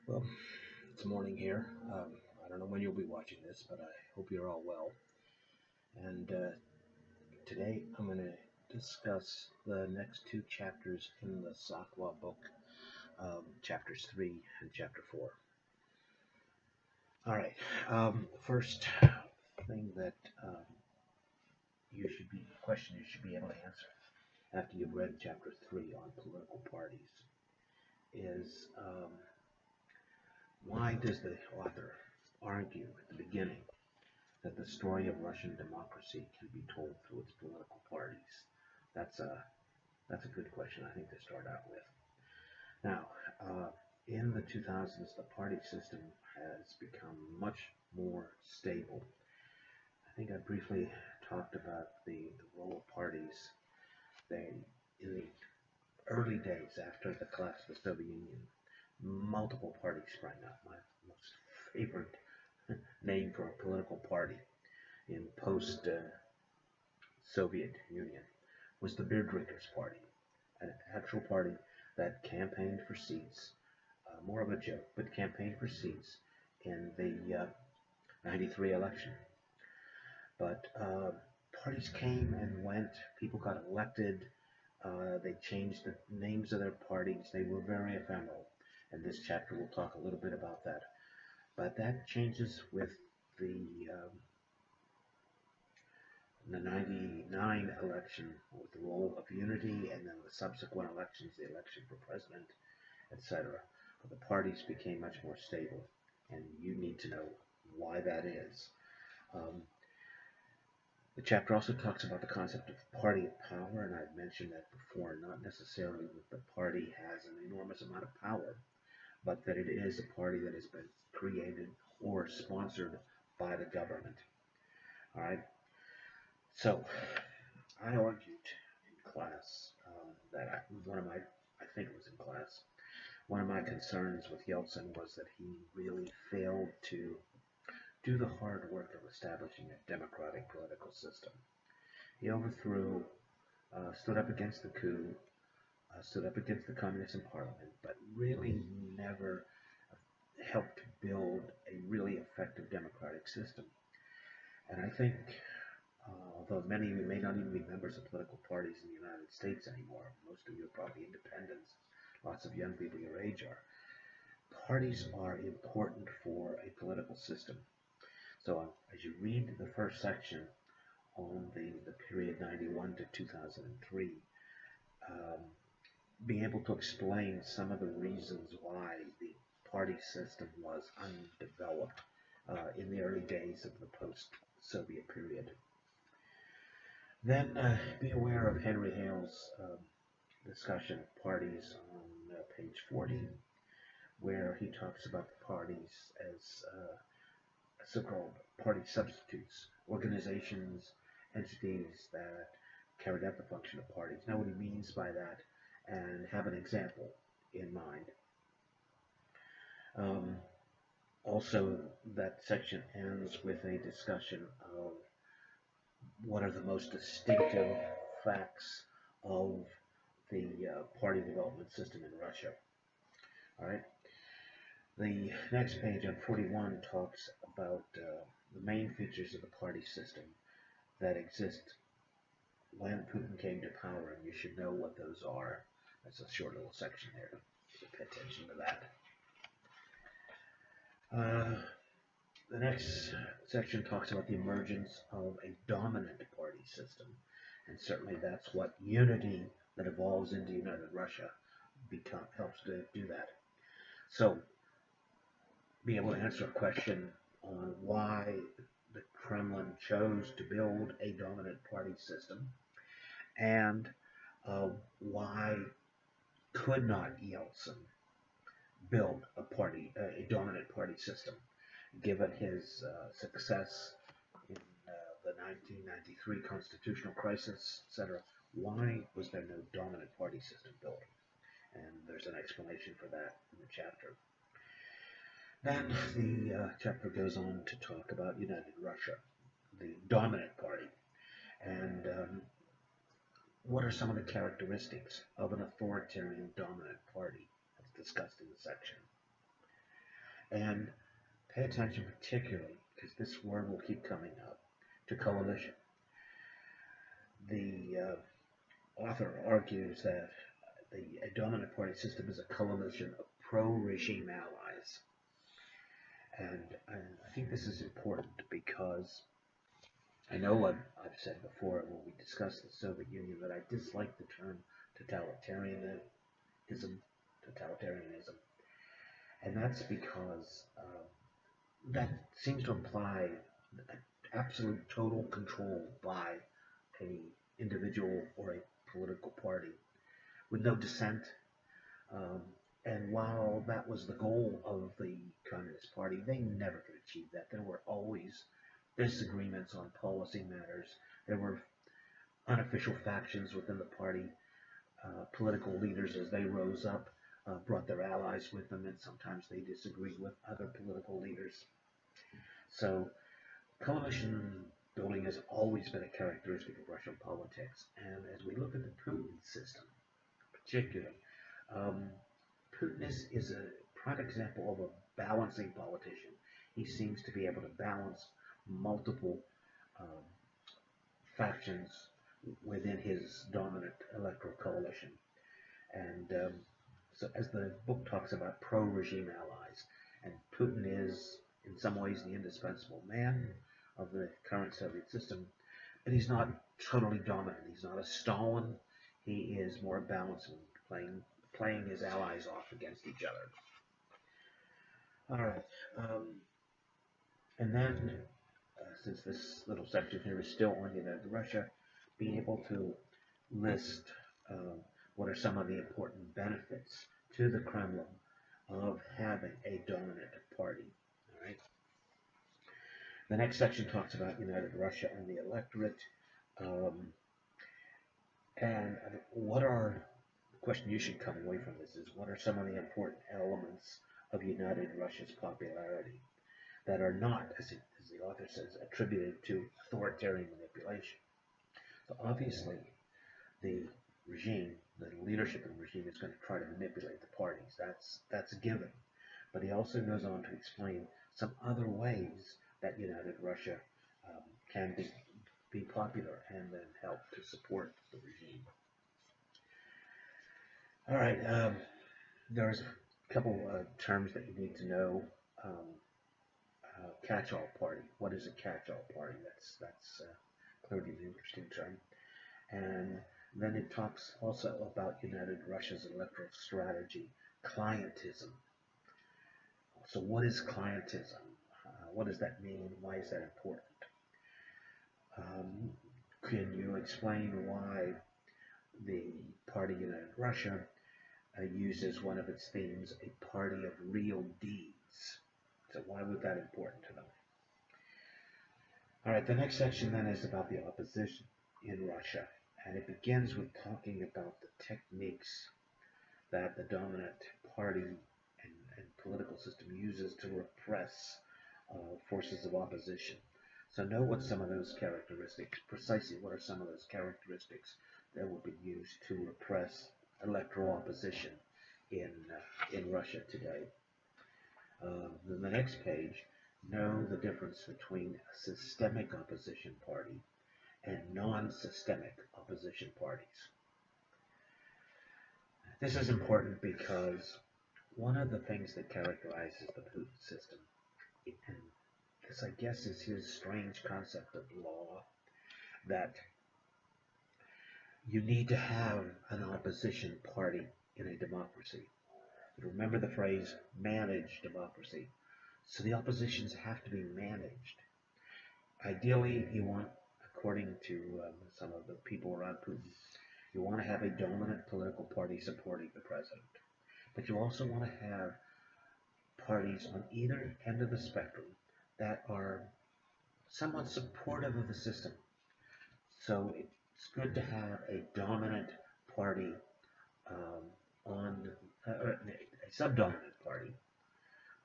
Well, it's morning here. I don't know when you'll be watching this, but I hope you're all well. And today I'm going to discuss the next two chapters in the Sakwa book, chapters 3 and chapter 4. All right. First thing that question you should be able to answer after you've read chapter 3 on political parties is why does the author argue at the beginning that the story of Russian democracy can be told through its political parties? That's a that's a good question, I think, to start out with. Now, in the 2000s, the party system has become much more stable. I think I briefly talked about the role of parties. They, in the early days after the collapse of the Soviet Union, multiple parties sprang up. My most favorite name for a political party in post-Soviet Union was the Beer Drinkers Party, an actual party that campaigned for seats, more of a joke, but campaigned for seats in the 93 election. But parties came and went, people got elected, they changed the names of their parties, they were very ephemeral. And this chapter will talk a little bit about that. But that changes with the um, the 99 election with the role of unity, and then the subsequent elections, the election for president, etc. But the parties became much more stable, and you need to know why that is. Um, the chapter also talks about the concept of party of power, and I've mentioned that before, not necessarily that the party has an enormous amount of power, but that it is a party that has been created or sponsored by the government. All right. So I argued in class I think it was in class, one of my concerns with Yeltsin was that he really failed to do the hard work of establishing a democratic political system. He overthrew, stood up against the coup, stood up against the communists in parliament, but really never helped build a really effective democratic system. And I think although many of you may not even be members of political parties in the United States anymore, most of you are probably independents, lots of young people your age are, parties are important for a political system. So as you read the first section on the period 91 to 2003, be able to explain some of the reasons why the party system was undeveloped in the early days of the post-Soviet period. Then be aware of Henry Hale's discussion of parties on page 40, where he talks about the parties as so-called party substitutes, organizations, entities that carried out the function of parties. Know what he means by that and have an example in mind. Also, that section ends with a discussion of what are the most distinctive facts of the party development system in Russia. All right. The next page on 41 talks about the main features of the party system that exist when Putin came to power, and you should know what those are. That's a short little section there. So pay attention to that. The next section talks about the emergence of a dominant party system, and certainly that's what unity that evolves into United Russia helps to do that. So, be able to answer a question on why the Kremlin chose to build a dominant party system, and why could not Yeltsin build a dominant party system, given his success in the 1993 constitutional crisis, etc. Why was there no dominant party system built? And there's an explanation for that in the chapter. Then the chapter goes on to talk about United Russia, the dominant party, and what are some of the characteristics of an authoritarian dominant party? That's discussed in the section. And pay attention particularly, because this word will keep coming up, to coalition. The author argues that a dominant party system is a coalition of pro-regime allies. And I think this is important because I know I've said before when we discussed the Soviet Union that I dislike the term totalitarianism, totalitarianism, and that's because that seems to imply absolute total control by a individual or a political party with no dissent. Um, and while that was the goal of the Communist Party, they never could achieve that. There were always disagreements on policy matters. There were unofficial factions within the party. Political leaders, as they rose up, brought their allies with them, and sometimes they disagreed with other political leaders. So coalition building has always been a characteristic of Russian politics. And as we look at the Putin system, particularly, um, Putin is a prime example of a balancing politician. He seems to be able to balance multiple um, factions within his dominant electoral coalition. And so, as the book talks about pro-regime allies, and Putin is, in some ways, the indispensable man of the current Soviet system, but he's not totally dominant. He's not a Stalin. He is more balanced and playing his allies off against each other. All right. And then, since this little section here is still on United Russia, being able to list what are some of the important benefits to the Kremlin of having a dominant party. All right. The next section talks about United Russia and the electorate. Um, and what are, the question you should come away from this is, what are some of the important elements of United Russia's popularity that are not, as the author says, attributed to authoritarian manipulation? So obviously, the regime, the leadership of the regime is going to try to manipulate the parties. That's a given. But he also goes on to explain some other ways that United Russia can be popular and then help to support the regime. All right, there's a couple terms that you need to know. Catch-all party. What is a catch-all party? That's clearly an interesting term. And then it talks also about United Russia's electoral strategy, clientism. So what is clientism? What does that mean? Why is that important? Can you explain why the party United Russia uses one of its themes, a party of real deeds? So why was that important to them? All right, the next section then is about the opposition in Russia, and it begins with talking about the techniques that the dominant party and political system uses to repress forces of opposition. So know what some of those characteristics, precisely what are some of those characteristics that will be used to repress electoral opposition in Russia today. Then the next page, know the difference between a systemic opposition party and non-systemic opposition parties. This is important because one of the things that characterizes the Putin system, and this I guess is his strange concept of law, that you need to have an opposition party in a democracy. Remember the phrase, managed democracy. So the oppositions have to be managed. Ideally, you want, according to some of the people around Putin, you want to have a dominant political party supporting the president. But you also want to have parties on either end of the spectrum that are somewhat supportive of the system. So it's good to have a dominant party a subdominant party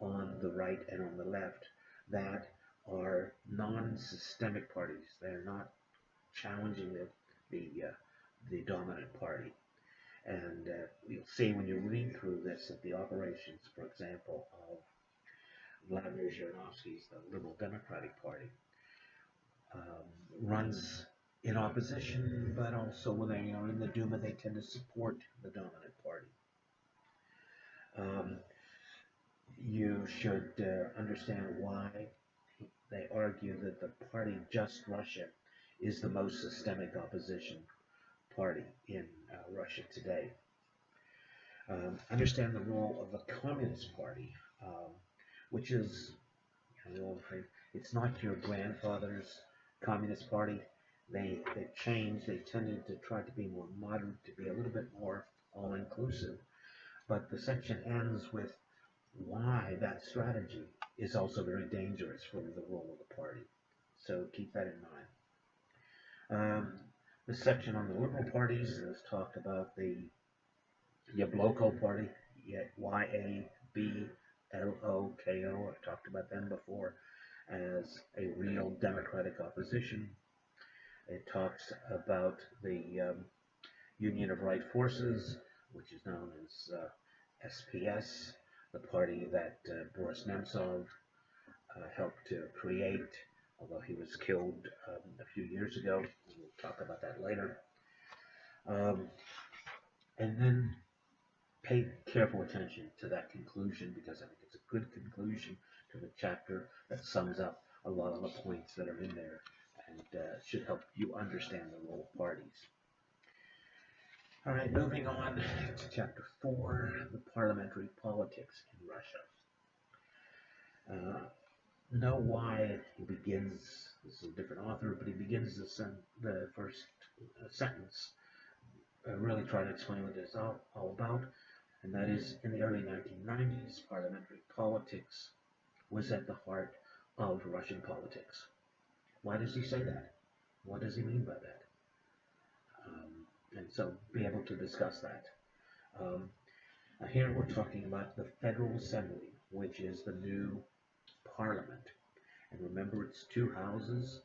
on the right and on the left that are non-systemic parties. They're not challenging the dominant party. And you'll see when you read through this that the operations, for example, of Vladimir Zhirinovsky's the Liberal Democratic Party, runs in opposition, but also when they are in the Duma, they tend to support the dominant party. You should understand why they argue that the party Just Russia is the most systemic opposition party in Russia today. Understand the role of the Communist Party, which is, it's not your grandfather's Communist Party. They've changed. They tended to try to be more modern, to be a little bit more all-inclusive. But the section ends with why that strategy is also very dangerous for the role of the party. So keep that in mind. The section on the liberal parties is talked about the Yabloko Party, Y-A-B-L-O-K-O. I've talked about them before as a real democratic opposition. It talks about the Union of Right Forces, which is known as SPS, the party that Boris Nemtsov helped to create, although he was killed a few years ago. We'll talk about that later. And then pay careful attention to that conclusion, because I think it's a good conclusion to the chapter that sums up a lot of the points that are in there and should help you understand the role of parties. All right, moving on to chapter 4, the parliamentary politics in Russia. Know why he begins, this is a different author, but he begins the first sentence really trying to explain what it's all about, and that is, in the early 1990s, parliamentary politics was at the heart of Russian politics. Why does he say that? What does he mean by that? And so be able to discuss that. Here we're talking about the Federal Assembly, which is the new parliament. And remember, it's two houses.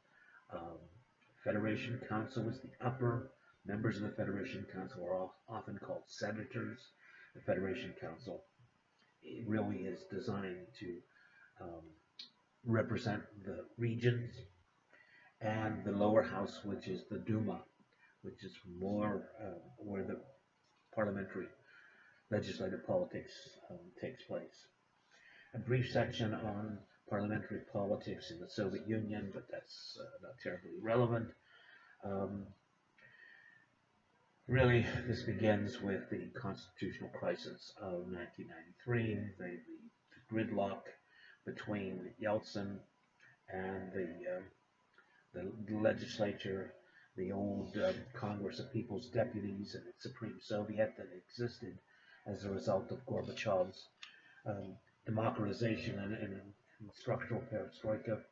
Federation Council is the upper. Members of the Federation Council are often called senators. The Federation Council, it really is designed to represent the regions, and the lower house, which is the Duma, which is more where the parliamentary legislative politics takes place. A brief section on parliamentary politics in the Soviet Union, but that's not terribly relevant. Really, this begins with the constitutional crisis of 1993, the gridlock between Yeltsin and the legislature, the old Congress of People's Deputies and its Supreme Soviet that existed as a result of Gorbachev's democratization and structural perestroika.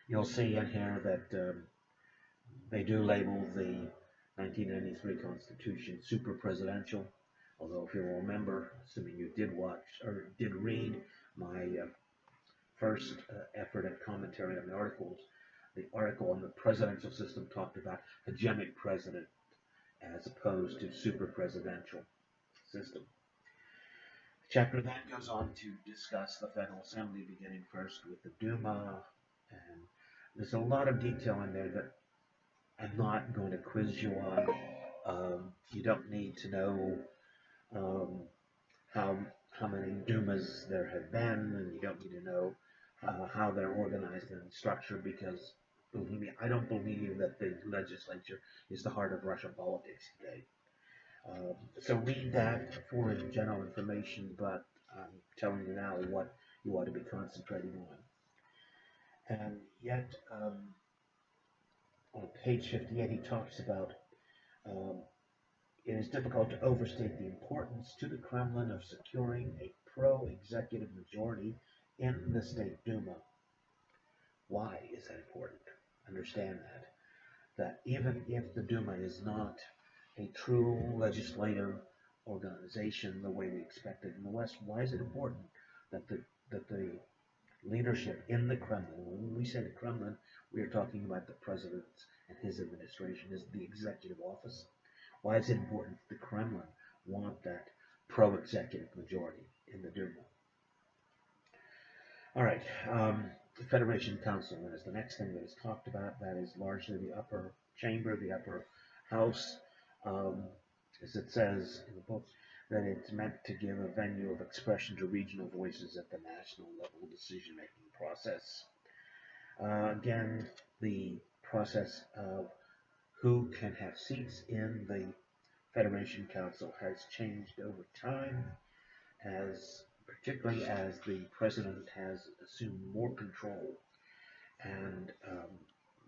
You'll see in here that they do label the 1993 Constitution super presidential, although if you'll remember, assuming you did watch or did read my first effort at commentary on the articles, the article on the presidential system talked about hegemonic president as opposed to super presidential system. The chapter then goes on to discuss the Federal Assembly, beginning first with the Duma, and there's a lot of detail in there that I'm not going to quiz you on. You don't need to know how many Dumas there have been, and you don't need to know how they're organized and structured, because, believe me, I don't believe that the legislature is the heart of Russian politics today. So read that for general information, but I'm telling you now what you ought to be concentrating on. And yet, on page 58, he talks about it is difficult to overstate the importance to the Kremlin of securing a pro-executive majority in the State Duma. Why is that important? Understand that even if the Duma is not a true legislative organization the way we expect it in the West, why is it important that the leadership in the Kremlin, when we say the Kremlin, we are talking about the president and his administration, is the executive office. Why is it important that the Kremlin want that pro-executive majority in the Duma? All right. The Federation Council is the next thing that is talked about. That is largely the upper chamber, the upper house. Um, as it says in the book, that it's meant to give a venue of expression to regional voices at the national level decision-making process. Again, the process of who can have seats in the Federation Council has changed over time, as particularly as the president has assumed more control and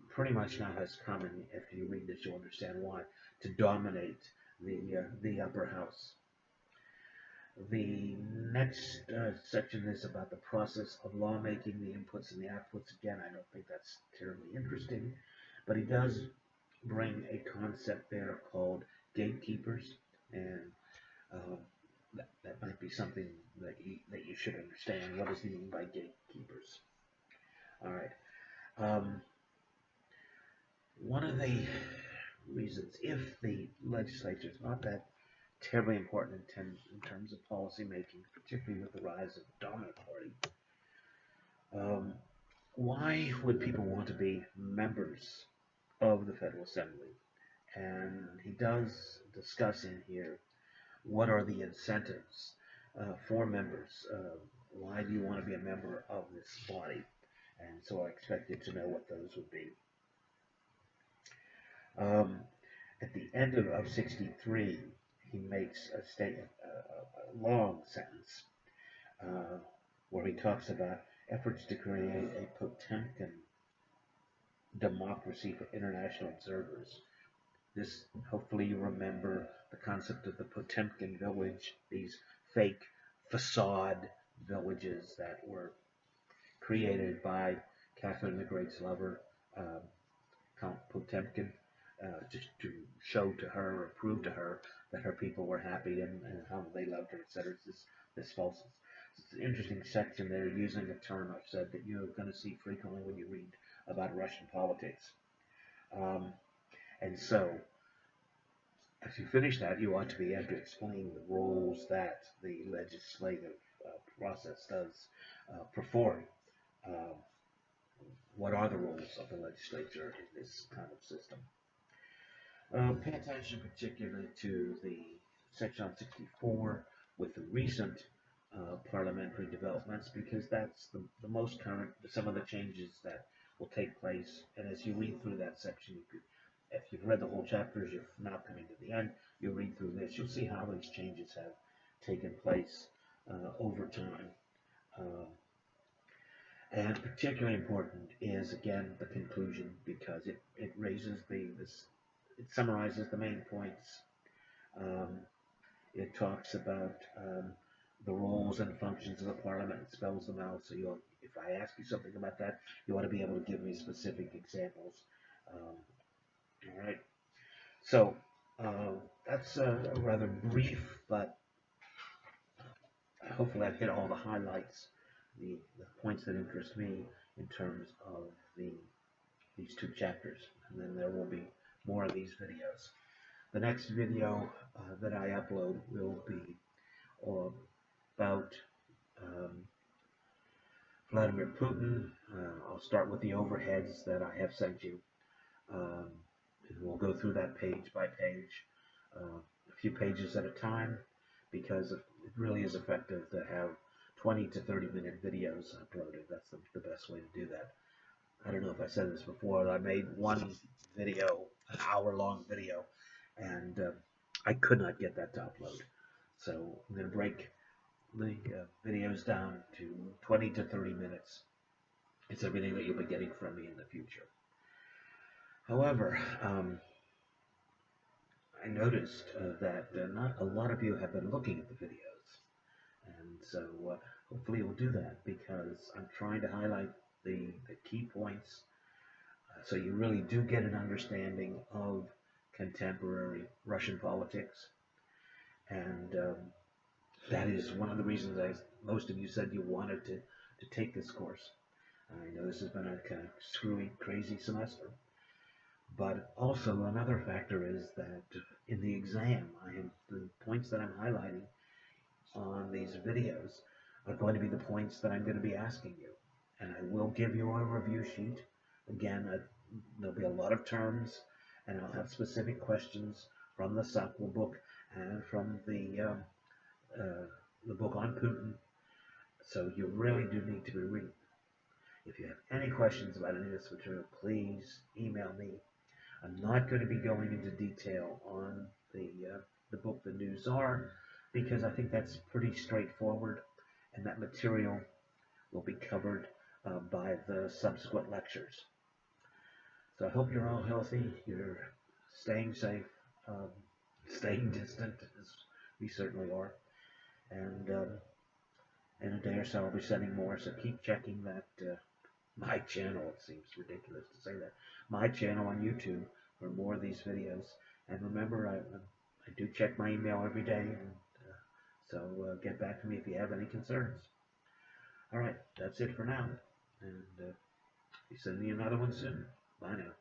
pretty much now has come, and if you read this, you'll understand why, to dominate the upper house. The next section is about the process of lawmaking, the inputs and the outputs. Again, I don't think that's terribly interesting, but he does bring a concept there called gatekeepers, and um, that might be something that you should understand. What does he mean by gatekeepers? All right. One of the reasons, if the legislature is not that terribly important in terms of policy making, particularly with the rise of the dominant party, um, why would people want to be members of the Federal Assembly? And he does discuss in here what are the incentives for members. Why do you want to be a member of this body? And so I expect you to know what those would be. At the end of 63, he makes a statement, a long sentence, where he talks about efforts to create a Potemkin democracy for international observers. This, hopefully you remember the concept of the Potemkin village, these fake facade villages that were created by Catherine the Great's lover, Count Potemkin, just to show to her or prove to her that her people were happy and how they loved her, etc. It's this false. It's an interesting section there using a term I've said that you're going to see frequently when you read about Russian politics. And so, if you finish that, you ought to be able to explain the roles that the legislative process does perform. Um, what are the roles of the legislature in this kind of system? Pay attention particularly to the section on 64 with the recent parliamentary developments, because that's the most current, some of the changes that will take place. And as you read through that section, if you've read the whole chapters, you're now coming to the end, you'll read through this, you'll see how these changes have taken place over time. And particularly important is, again, the conclusion, because it raises it summarizes the main points. Um, it talks about the roles and functions of the parliament. It spells them out. So if I ask you something about that, you ought to be able to give me specific examples. All right. So that's a rather brief, but hopefully I've hit all the highlights, the points that interest me in terms of these two chapters. And then there will be more of these videos. The next video that I upload will be about Vladimir Putin. I'll start with the overheads that I have sent you. And we'll go through that page by page, a few pages at a time, because it really is effective to have 20 to 30-minute videos uploaded. That's the best way to do that. I don't know if I said this before, I made one video, an hour-long video, and I could not get that to upload. So I'm going to break the videos down to 20 to 30 minutes. It's everything that you'll be getting from me in the future. However, I noticed that not a lot of you have been looking at the videos, and so hopefully you'll do that, because I'm trying to highlight the key points so you really do get an understanding of contemporary Russian politics. And that is one of the reasons most of you said you wanted to take this course. I know this has been a kind of screwy, crazy semester. But also another factor is that in the exam, the points that I'm highlighting on these videos are going to be the points that I'm going to be asking you. and I will give you a review sheet. Again, there'll be a lot of terms, and I'll have specific questions from the Sakwa book and from the book on Putin. So you really do need to be reading. If you have any questions about any of this material, please email me. I'm not going to be going into detail on the book, The New Czar, because I think that's pretty straightforward, and that material will be covered by the subsequent lectures. So I hope you're all healthy, you're staying safe, um, staying distant, as we certainly are, and in a day or so I'll be sending more, so keep checking that my channel, it seems ridiculous to say that, my channel on YouTube for more of these videos. And remember, I do check my email every day, and so get back to me if you have any concerns. Alright, that's it for now, and be sending you another one soon. Bye now.